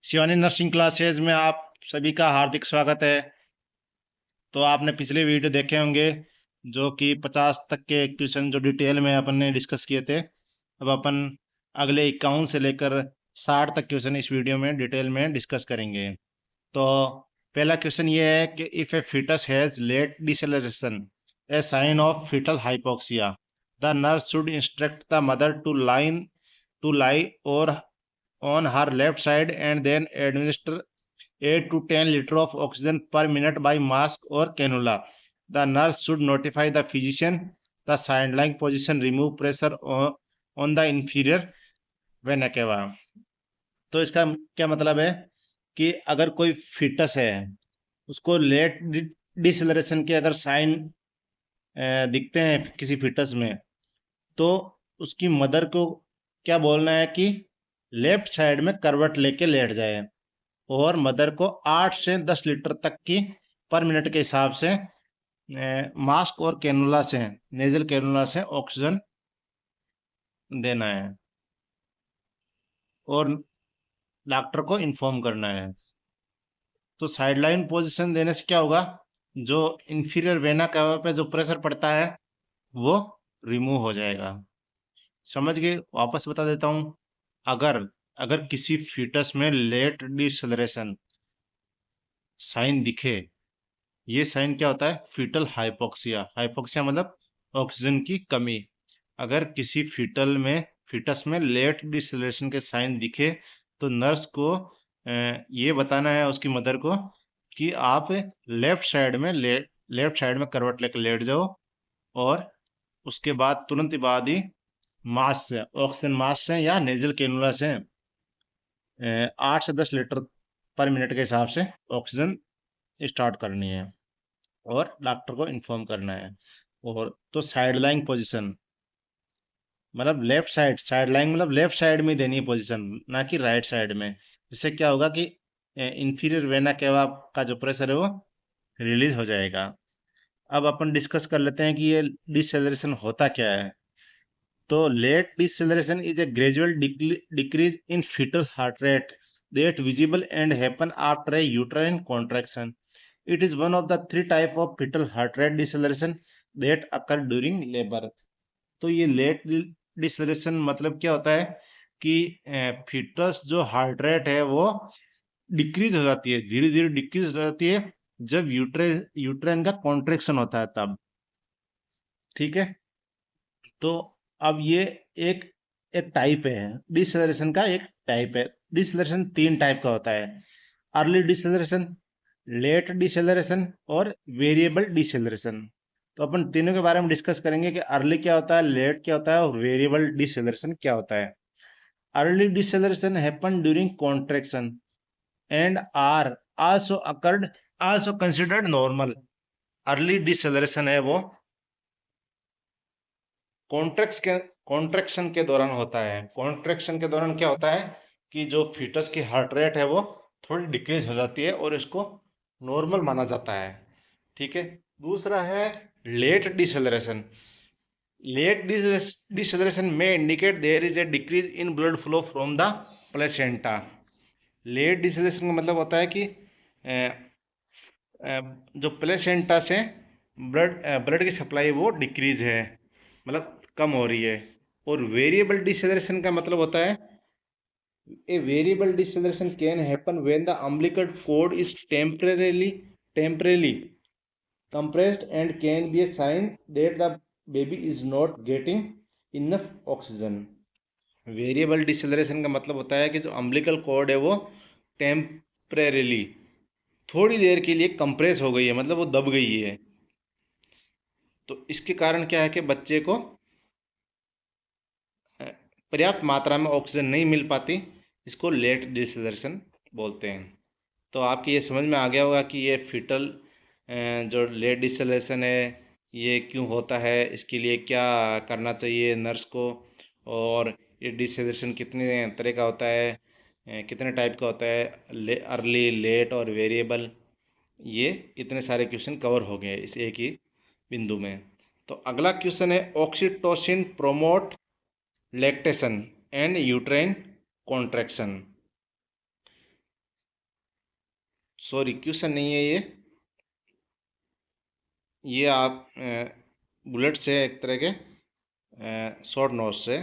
Shivani nursing classes में आप सभी का हार्दिक स्वागत है। तो आपने पिछले वीडियो देखे होंगे जो कि 50 तक के क्वेश्चन जो डिटेल में अपन ने डिस्कस किए थे। अब अपन अगले 51 से लेकर 60 तक क्वेश्चन इस वीडियो में डिटेल में डिस्कस करेंगे। तो पहला क्वेश्चन ये है कि if a fetus has late deceleration a sign of fetal hypoxia the nurse should instruct the mother to lie or on her left side and then administer 8 to 10 liter of oxygen per minute by mask or cannula. The nurse should notify the physician the sideline position, remove pressure on the inferior vena cava. तो इसका क्या मतलब है कि अगर कोई foetus है उसको लेट डिसेलरेशन के अगर साइन दिखते हैं किसी फिटस में, तो उसकी मदर को क्या बोलना है कि लेफ्ट साइड में करवट लेके लेट जाए और मदर को 8 से 10 लीटर तक की पर मिनट के हिसाब से मास्क और कैनुला से नेजल कैनुला से ऑक्सीजन देना है और डॉक्टर को इन्फॉर्म करना है। तो साइडलाइन पोजीशन देने से क्या होगा, जो इंफीरियर वेना कैवा पे जो प्रेशर पड़ता है वो रिमूव हो जाएगा। समझ गए? वापस बता देता हूँ। अगर अगर किसी फीटस में लेट डिसेलरेशन साइन दिखे, ये साइन क्या होता है? Fetal hypoxia. हाइपोक्सिया मतलब ऑक्सीजन की कमी। अगर किसी फीटस में लेट डिसेलरेशन के साइन दिखे तो नर्स को ये बताना है उसकी मदर को कि आप लेफ्ट साइड में करवट लेकर लेट जाओ और उसके बाद तुरंत ही बाद ही मास्क से, ऑक्सीजन मास्क से या नेजल कैनुला से 8 से 10 लीटर पर मिनट के हिसाब से ऑक्सीजन स्टार्ट करनी है और डॉक्टर को इन्फॉर्म करना है। और तो साइड लाइन पोजिशन मतलब साइड लाइन मतलब लेफ्ट साइड में देनी है पोजीशन, ना कि राइट साइड में। जिससे क्या होगा कि इंफीरियर वेना केवा का जो प्रेशर है वो रिलीज हो जाएगा। अब अपन डिस्कस कर लेते हैं कि ये डिसेलरेशन होता क्या है। तो late deceleration is a gradual decrease in fetal heart rate that visible and happen after a uterine contraction. It is one of the three type of fetal heart rate deceleration that occur during labor. तो ये late deceleration मतलब क्या होता है कि foetus जो heart rate है वो डिक्रीज हो जाती है, धीरे धीरे डिक्रीज हो जाती है जब यूट्रेन का कॉन्ट्रेक्शन होता है तब। ठीक है, तो अब ये एक एक टाइप है डिसेलरेशन का, एक टाइप है। डिसेलरेशन 3 टाइप का होता है: अर्ली डिसेलरेशन, लेट डिसेलरेशन और वेरिएबल डिसेलरेशन। तो अपन तीनों के बारे में डिस्कस करेंगे कि अर्ली क्या होता है, लेट क्या होता है और वेरिएबल डिसेलरेशन क्या होता है। Early deceleration happen during contraction and are also considered normal. Early deceleration है वो कॉन्ट्रैक्शन के दौरान होता है। कॉन्ट्रैक्शन के दौरान क्या होता है कि जो फीटस की हार्ट रेट है वो थोड़ी डिक्रीज हो जाती है और इसको नॉर्मल माना जाता है। ठीक है, दूसरा है लेट डिसेलरेशन। लेट डिसेलरेशन में indicate there is a decrease in blood flow from the placenta. Late deceleration का मतलब होता है कि जो प्लेसेंटा से ब्लड की सप्लाई वो डिक्रीज है, मतलब कम हो रही है। और वेरिएबल डिसेलरेशन का मतलब होता है a variable deceleration can happen when the umbilical cord is temporarily compressed and can be a sign that the baby is not getting enough oxygen. Variable deceleration का मतलब होता है कि जो अम्बिलिकल कॉर्ड है वो टेम्परेरीली थोड़ी देर के लिए कंप्रेस हो गई है, मतलब वो दब गई है। तो इसके कारण क्या है कि बच्चे को पर्याप्त मात्रा में ऑक्सीजन नहीं मिल पाती, इसको लेट डिसेलरेशन बोलते हैं। तो आपकी ये समझ में आ गया होगा कि ये फीटल जो लेट डिसेलरेशन है ये क्यों होता है, इसके लिए क्या करना चाहिए नर्स को, और ये डिसेलरेशन कितने तरह का होता है, कितने टाइप का होता है, अर्ली, लेट और वेरिएबल। ये इतने सारे क्वेश्चन कवर हो गए इस एक ही बिंदु में। तो अगला क्वेश्चन है oxytocin promote lactation and uterine contraction. Sorry, question नहीं है ये आप बुलेट से एक तरह के शॉर्ट नोट्स से।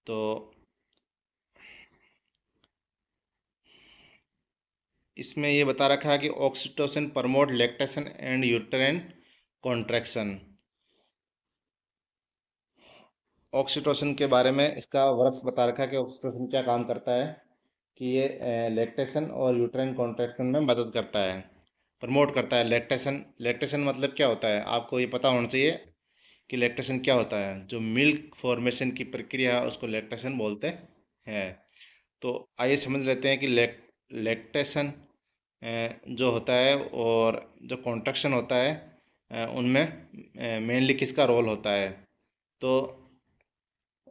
तो इसमें ये बता रखा है कि oxytocin promote lactation and uterine contraction. Oxytocin के बारे में इसका वर्क बता रखा है कि ऑक्सीटोसिन क्या काम करता है, कि ये लैक्टेशन और यूटेराइन कॉन्ट्रैक्शन में मदद करता है, प्रमोट करता है। लैक्टेशन लैक्टेशन मतलब क्या होता है, आपको ये पता होना चाहिए कि लैक्टेशन क्या होता है। जो मिल्क फॉर्मेशन की प्रक्रिया है उसको लैक्टेशन बोलते हैं। तो आइए समझ लेते हैं कि लैक्टेशन जो होता है और जो कॉन्ट्रैक्शन होता है, उनमें मेनली किसका रोल होता है। तो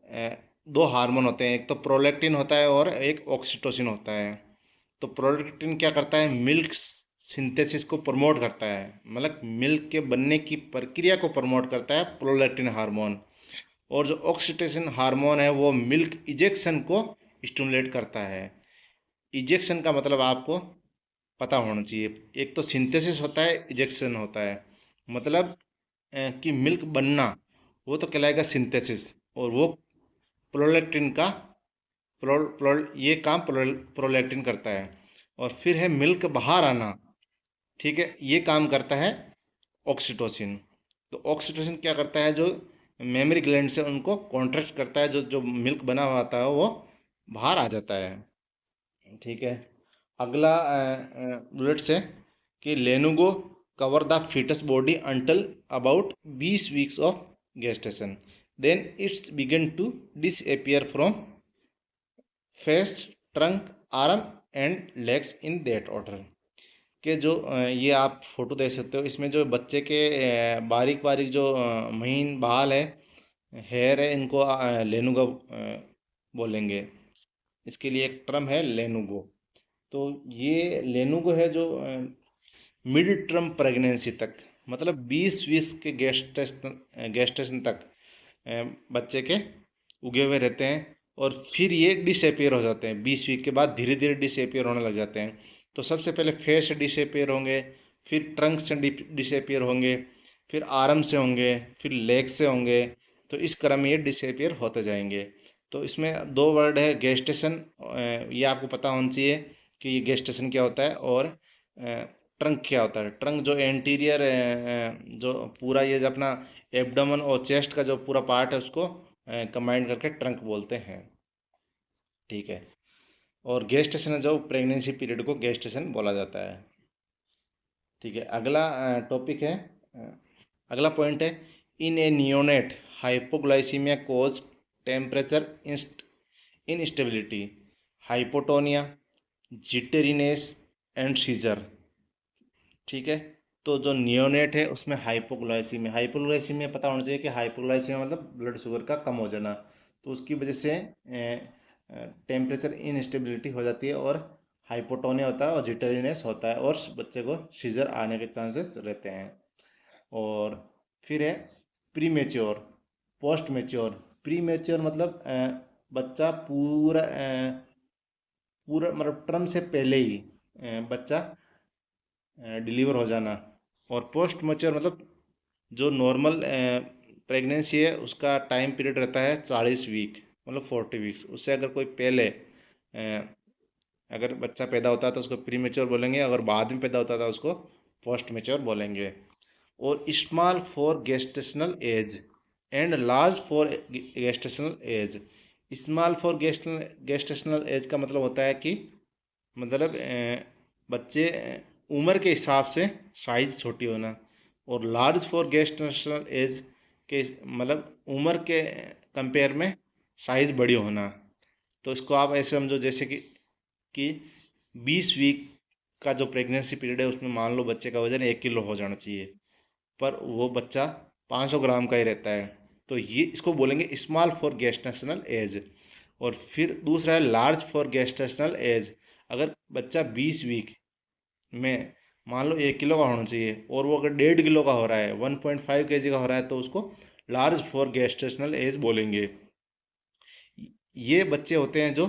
अ, दो हार्मोन होते हैं, एक तो प्रोलैक्टिन होता है और एक ऑक्सीटोसिन होता है। तो प्रोलैक्टिन क्या करता है, मिल्क सिंथेसिस को प्रमोट करता है, मतलब मिल्क के बनने की प्रक्रिया को प्रमोट करता है प्रोलैक्टिन हार्मोन। और जो ऑक्सीटोसिन हार्मोन है वो मिल्क इजेक्शन को स्टिमुलेट करता है। इजेक्शन का मतलब आपको पता होना चाहिए, एक तो सिंथेसिस होता है, इजेक्शन होता है। मतलब कि मिल्क बनना वो तो कहलाएगा सिंथेसिस, और वो प्रोलैक्टिन का ये काम प्रोलैक्टिन करता है। और फिर है मिल्क बाहर आना, ठीक है, ये काम करता है ऑक्सीटोसिन। तो ऑक्सीटोसिन क्या करता है, जो मेमोरी ग्लैंड से उनको कॉन्ट्रैक्ट करता है, जो जो मिल्क बना हुआ आता है वो बाहर आ जाता है। ठीक है। अगला बुलेट से कि lanugo cover the foetus body until about 20 weeks of gestation, then it's begin to disappear from face, trunk, arm and legs in that order. के जो ये आप फोटो देख सकते हो, इसमें जो बच्चे के बारीक बारीक जो महीन बाल है, हेयर है, इनको लेनुगा बोलेंगे। इसके लिए एक टर्म है लेनुगो। तो ये लेनुगो है जो मिड टर्म प्रेगनेंसी तक, मतलब 20 के गेस्टेशन तक बच्चे के उगे हुए रहते हैं। और फिर ये डिसअपियर हो जाते हैं 20 वीक के बाद, धीरे धीरे डिसअपियर होने लग जाते हैं। तो सबसे पहले फेस से डिसअपियर होंगे, फिर ट्रंक से डिसअपियर होंगे, फिर आर्म से होंगे, फिर लेग से होंगे। तो इस क्रम में ये डिसअपियर होते जाएंगे। तो इसमें दो वर्ड है गेस्टेशन, ये आपको पता होना चाहिए कि ये गेस्टेशन क्या होता है, और ट्रंक क्या होता है। ट्रंक जो एंटीरियर जो पूरा ये जो अपना एब्डोमेन और चेस्ट का जो पूरा पार्ट है उसको कंबाइंड करके ट्रंक बोलते हैं। ठीक है। और गेस्टेशन है जो प्रेगनेंसी पीरियड को गेस्टेशन बोला जाता है। ठीक है। अगला टॉपिक है, अ, अगला पॉइंट है, in a neonate hypoglycaemia cause temperature instability, hypotonia, jitteriness and seizure. ठीक है। तो जो नियोनेट है उसमें हाइपोग्लाइसीमिया, हाइपोग्लाइसीमिया पता होना चाहिए कि हाइपोग्लाइसीमिया मतलब ब्लड शुगर का कम हो जाना। तो उसकी वजह से टेम्परेचर इनस्टेबिलिटी हो जाती है, और हाइपोटोनिया होता है, और जिटरीनेस होता है, और बच्चे को सीजर आने के चांसेस रहते हैं। और फिर है pre mature, post mature. Pre mature मतलब बच्चा पूरा मतलब टर्म से पहले ही बच्चा डिलीवर हो जाना। और पोस्ट मैच्योर मतलब जो नॉर्मल प्रेगनेंसी है उसका टाइम पीरियड रहता है 40 वीक, मतलब 40 वीक्स। उससे अगर कोई पहले अगर बच्चा पैदा होता है तो उसको प्री मेच्योर बोलेंगे, अगर बाद में पैदा होता था उसको पोस्ट मेच्योर बोलेंगे। और small for gestational age and large for gestational age. Small for gestational age का मतलब होता है कि मतलब बच्चे उम्र के हिसाब से साइज छोटी होना। और लार्ज फॉर गेस्टेशनल एज के मतलब उम्र के कंपेयर में साइज बड़ी होना। तो इसको आप ऐसे समझो जैसे कि 20 वीक का जो प्रेगनेंसी पीरियड है उसमें मान लो बच्चे का वजन 1 किलो हो जाना चाहिए, पर वो बच्चा 500 ग्राम का ही रहता है। तो ये इसको बोलेंगे स्मॉल फॉर गेस्टेशनल एज। और फिर दूसरा है लार्ज फॉर गेस्टेशनल एज। अगर बच्चा 20 वीक में मान लो 1 किलो का होना चाहिए, और वो अगर 1.5 किलो का हो रहा है, 1.5 kg का हो रहा है, तो उसको लार्ज फॉर गेस्टेशनल एज बोलेंगे। ये बच्चे होते हैं जो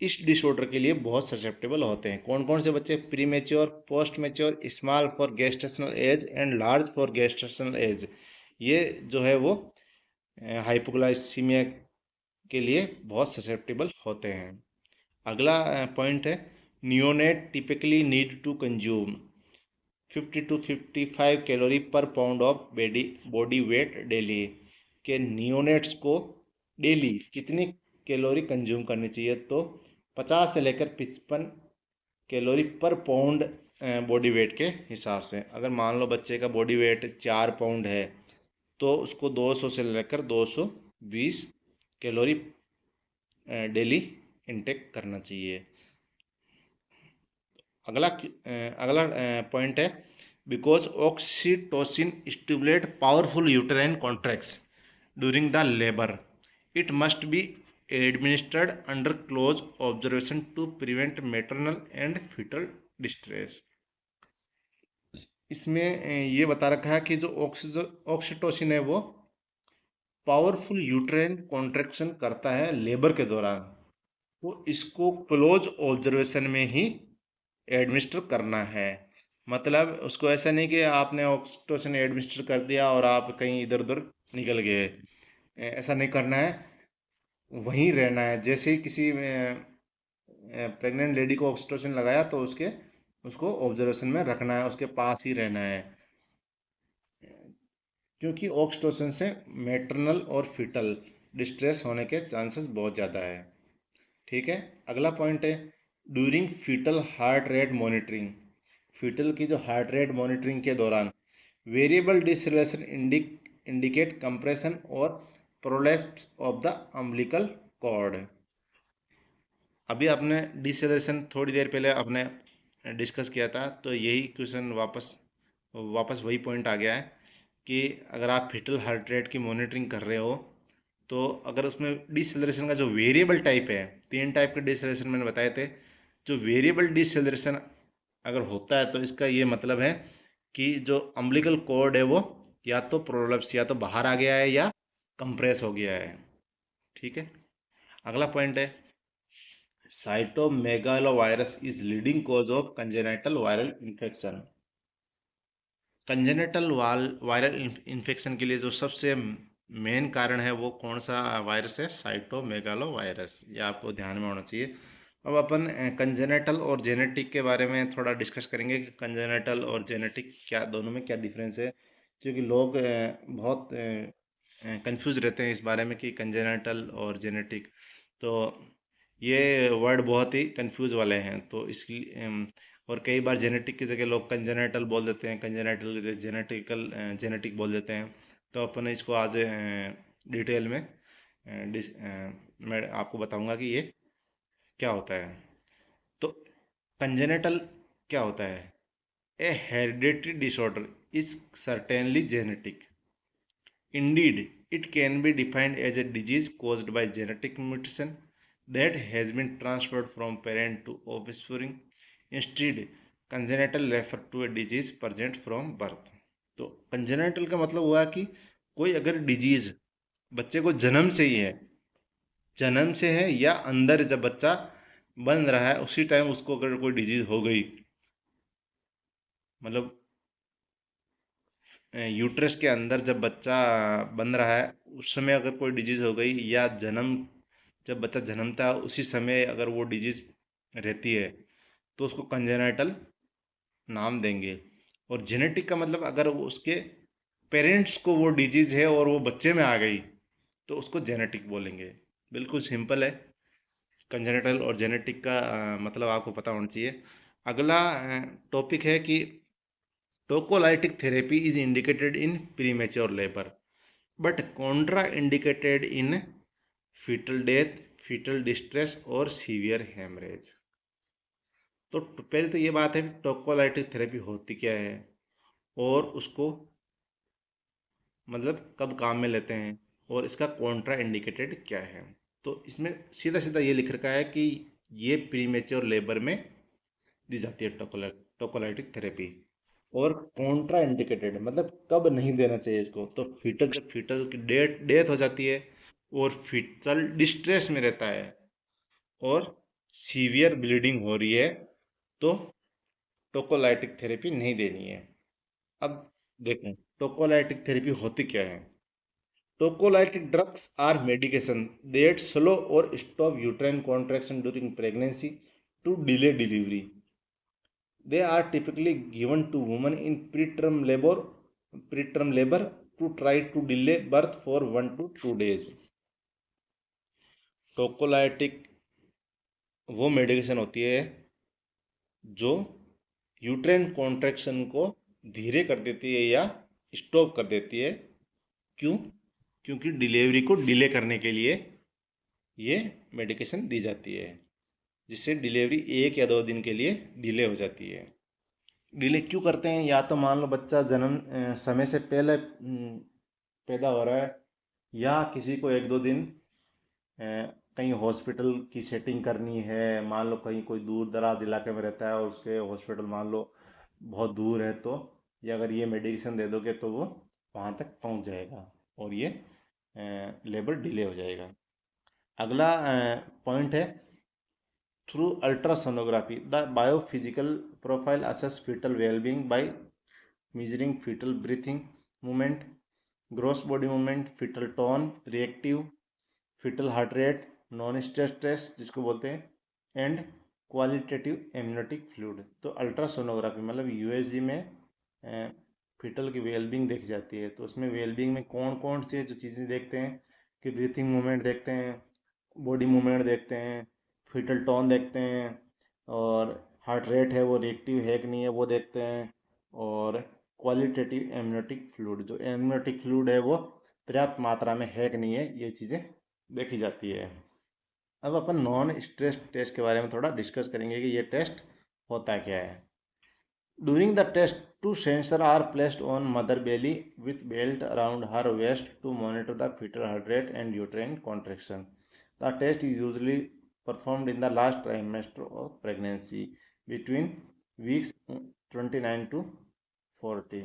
इस डिसऑर्डर के लिए बहुत ससेप्टेबल होते हैं। कौन कौन से बच्चे? Pre mature, post mature, small for gestational age and large for gestational age. ये जो है वो हाइपोग्लाइसीमिया के लिए बहुत ससेप्टेबल होते हैं। अगला पॉइंट है, neonate typically need to consume 50 to 55 calorie per pound of body weight daily. के नियोनेट्स को डेली कितनी कैलोरी कंज्यूम करनी चाहिए? तो 50 से लेकर 55 calorie per pound body weight के हिसाब से। अगर मान लो बच्चे का बॉडी वेट 4 पाउंड है तो उसको 200 से लेकर 220 कैलोरी डेली इनटेक करना चाहिए। अगला पॉइंट है, because oxytocin stimulate powerful uterine contracts during the labour, it must be administered under close observation to prevent maternal and fetal distress. इसमें ये बता रखा है कि जो ऑक्सीटोसिन है वो पावरफुल यूटेराइन कॉन्ट्रैक्शन करता है लेबर के दौरान, तो इसको क्लोज ऑब्जर्वेशन में ही एडमिनिस्टर करना है। मतलब उसको ऐसा नहीं कि आपने ऑक्सीटोसिन एडमिनिस्टर कर दिया और आप कहीं इधर उधर निकल गए, ऐसा नहीं करना है, वहीं रहना है। जैसे ही किसी प्रेग्नेंट लेडी को ऑक्सीटोसिन लगाया तो उसको ऑब्जर्वेशन में रखना है, उसके पास ही रहना है, क्योंकि ऑक्सीटोसिन से मैटरनल और फीटल डिस्ट्रेस होने के चांसेस बहुत ज़्यादा है। ठीक है। अगला पॉइंट है, during fetal heart rate monitoring, fetal की जो हार्ट रेट मॉनिटरिंग के दौरान वेरिएबल डिसलेशन इंडिकेट कंप्रेशन और prolapse of the umbilical cord. अभी आपने डिसलेशन थोड़ी देर पहले आपने डिस्कस किया था, तो यही क्वेश्चन वापस वापस वही पॉइंट आ गया है कि अगर आप फीटल हार्ट रेट की मॉनिटरिंग कर रहे हो तो अगर उसमें डिसेलरेशन का जो वेरिएबल टाइप है, 3 टाइप के डिसेलरेशन मैंने बताए थे, जो वेरिएबल डिसेलरेशन अगर होता है तो इसका ये मतलब है कि जो अम्बिलिकल कॉर्ड है वो या तो प्रोलप्स या तो बाहर आ गया है या कंप्रेस हो गया है। ठीक है। अगला पॉइंट है, cytomegalovirus is leading cause of congenital viral infection. Congenital viral infection के लिए जो सबसे मेन कारण है वो कौन सा वायरस है? Cytomegalo virus. ये आपको ध्यान में होना चाहिए। अब अपन कंजेनेटल और जेनेटिक के बारे में थोड़ा डिस्कस करेंगे कि कंजेनेटल और जेनेटिक क्या, दोनों में क्या डिफरेंस है, क्योंकि लोग बहुत कंफ्यूज रहते हैं इस बारे में कि कंजेनेटल और जेनेटिक, तो ये वर्ड बहुत ही कंफ्यूज वाले हैं। तो इसलिए और कई बार जेनेटिक की जगह लोग कंजेनेटल बोल देते हैं, कंजेनेटल की जगह जेनेटिक बोल देते हैं। तो अपन इसको आज डिटेल में मैं आपको बताऊंगा कि ये क्या होता है। तो कंजेनेटल क्या होता है? A hereditary disorder is certainly genetic, indeed it can be defined as a disease caused by genetic mutation that has been transferred from parent to offspring. Instead, congenital refer to a disease present from birth. तो congenital का मतलब हुआ कि कोई अगर disease बच्चे को जन्म से है या अंदर जब बच्चा बन रहा है उसी टाइम उसको अगर कोई डिजीज हो गई, मतलब यूट्रस के अंदर जब बच्चा बन रहा है उस समय अगर कोई डिजीज हो गई, या जब बच्चा जन्मता है उसी समय अगर वो डिजीज रहती है तो उसको कंजेनाइटल नाम देंगे। और जेनेटिक का मतलब अगर वो उसके पेरेंट्स को वो डिजीज है और वो बच्चे में आ गई तो उसको जेनेटिक बोलेंगे। बिल्कुल सिंपल है, कंजेनिटल और जेनेटिक का मतलब आपको पता होना चाहिए। अगला टॉपिक है कि tocolytic therapy is indicated in premature labour but contraindicated in foetal death, foetal distress और सीवियर हेमरेज। तो पहले तो ये बात है कि टोकोलाइटिक थेरेपी होती क्या है और उसको मतलब कब काम में लेते हैं और इसका कॉन्ट्रा इंडिकेटेड क्या है। तो इसमें सीधा सीधा ये लिख रखा है कि ये प्रीमेच्योर लेबर में दी जाती है टोकोलाइटिक थेरेपी। और कॉन्ट्रा इंडिकेटेड मतलब कब नहीं देना चाहिए इसको, तो फीटल जब फीटल की डेथ डेथ हो जाती है और फीटल डिस्ट्रेस में रहता है और सीवियर ब्लीडिंग हो रही है तो टोकोलाइटिक थेरेपी नहीं देनी है। अब देखें टोकोलाइटिक थेरेपी होती क्या है। Tocolytic drugs are medication that slow or stop uterine contraction during pregnancy to delay delivery. They are typically given to women in preterm labor to try to delay birth for 1 to 2 days. टोकोलाइटिक वो medication होती है जो uterine contraction को धीरे कर देती है या स्टॉप कर देती है। क्यों? क्योंकि डिलीवरी को डिले करने के लिए ये मेडिकेशन दी जाती है, जिससे डिलीवरी 1 या 2 दिन के लिए डिले हो जाती है। डिले क्यों करते हैं? या तो मान लो बच्चा जन्म समय से पहले पैदा हो रहा है, या किसी को 1-2 दिन कहीं हॉस्पिटल की सेटिंग करनी है। मान लो कहीं कोई दूर दराज इलाके में रहता है और उसके हॉस्पिटल मान लो बहुत दूर है, तो ये अगर ये मेडिकेशन दे दोगे तो वो वहाँ तक पहुँच जाएगा और ये लेबर डिले हो जाएगा। अगला पॉइंट है through ultrasonography the biophysical profile assess fetal wellbeing by measuring fetal breathing movement, gross body movement, fetal tone, reactive fetal heart rate, non stress test जिसको बोलते हैं, एंड क्वालिटेटिव एमनियोटिक फ्लूइड। तो ultrasonography मतलब USG में fetal की wellbeing देखी जाती है। तो उसमें वेलबींग में कौन कौन सी जो चीज़ें देखते हैं कि ब्रीथिंग मूवमेंट देखते हैं, बॉडी मूवमेंट देखते हैं, फीटल टोन देखते हैं, और हार्ट रेट है वो रिएक्टिव है कि नहीं है वो देखते हैं, और क्वालिटेटिव एमनियोटिक फ्लूइड, जो एमनियोटिक फ्लूइड है वो पर्याप्त मात्रा में है कि नहीं है, ये चीज़ें देखी जाती है। अब अपन नॉन स्ट्रेस टेस्ट के बारे में थोड़ा डिस्कस करेंगे कि ये टेस्ट होता क्या है। During the test, two sensors are placed on mother belly with belt around her waist to monitor the fetal heart rate and uterine contraction. The test is usually performed in the last trimester of pregnancy between weeks 29 to 40.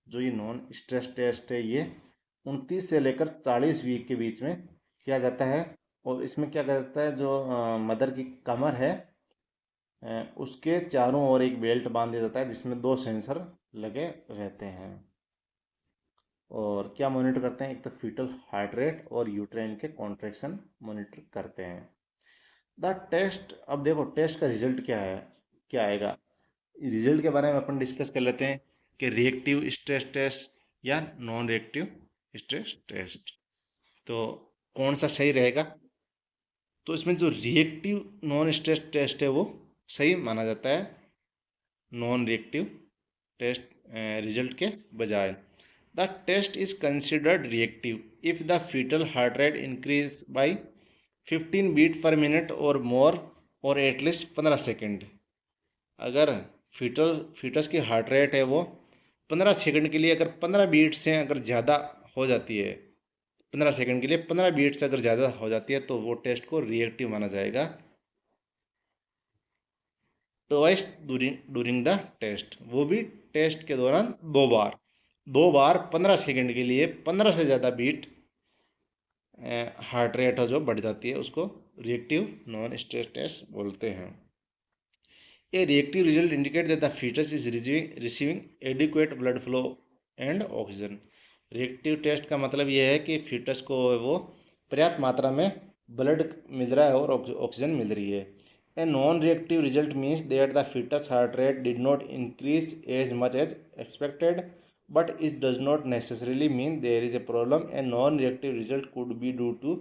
जो ये non stress test है ये 29 से लेकर 40 week के बीच में किया जाता है। और इसमें क्या किया जाता है, जो मदर की कमर है उसके चारों ओर एक बेल्ट बांध दिया जाता है जिसमें 2 सेंसर लगे रहते हैं। और क्या मॉनिटर करते हैं, एक तो फीटल हार्ट रेट और यूट्राइन के कॉन्ट्रैक्शन मॉनिटर करते हैं। द टेस्ट, अब देखो टेस्ट का रिजल्ट क्या है, क्या आएगा। रिजल्ट के बारे में अपन डिस्कस कर लेते हैं कि रिएक्टिव स्ट्रेस टेस्ट या नॉन रिएक्टिव स्ट्रेस टेस्ट, तो कौन सा सही रहेगा। तो इसमें जो रिएक्टिव नॉन स्ट्रेस टेस्ट है वो सही माना जाता है नॉन रिएक्टिव टेस्ट रिजल्ट के बजाय। The test is considered reactive if the fetal heart rate increase by 15 beat per minute और मोर और एटलीस्ट 15 सेकेंड। अगर फीटस की हार्ट रेट है वो 15 सेकंड के लिए अगर 15 बीट से अगर ज़्यादा हो जाती है, 15 सेकंड के लिए 15 बीट से अगर ज़्यादा हो जाती है तो वो टेस्ट को रिएक्टिव माना जाएगा। ट्वाइस डूरिंग द टेस्ट, वो भी टेस्ट के दौरान 2 बार 15 सेकंड के लिए 15 से ज़्यादा बीट हार्ट रेट जो बढ़ जाती है उसको रिएक्टिव नॉन स्ट्रेस टेस्ट बोलते हैं। A reactive result indicates that the fetus is receiving adequate blood flow and oxygen. Reactive test का मतलब यह है कि फीटस को वो पर्याप्त मात्रा में ब्लड मिल रहा है और ऑक्सीजन मिल रही है। A non reactive result means that the fetus heart rate did not increase as much as expected, but it does not necessarily mean there is a problem. A non-reactive result could be due to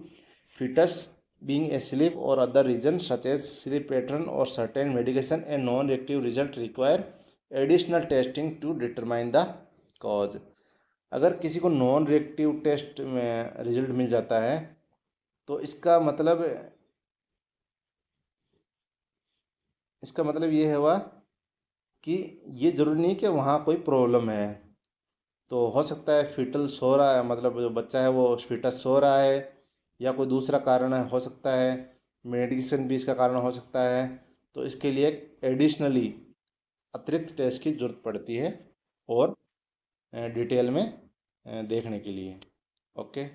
fetus being asleep or other reasons such as sleep pattern or certain medication. A non-reactive result require additional testing to determine the cause. अगर किसी को non reactive test में result मिल जाता है तो इसका मतलब ये हुआ कि ये ज़रूरी नहीं कि वहाँ कोई प्रॉब्लम है। तो हो सकता है फीटल सो रहा है, मतलब जो बच्चा है वो फीटस सो रहा है, या कोई दूसरा कारण हो सकता है, मेडिकेशन भी इसका कारण हो सकता है। तो इसके लिए एक एडिशनली अतिरिक्त टेस्ट की ज़रूरत पड़ती है और डिटेल में देखने के लिए। ओके।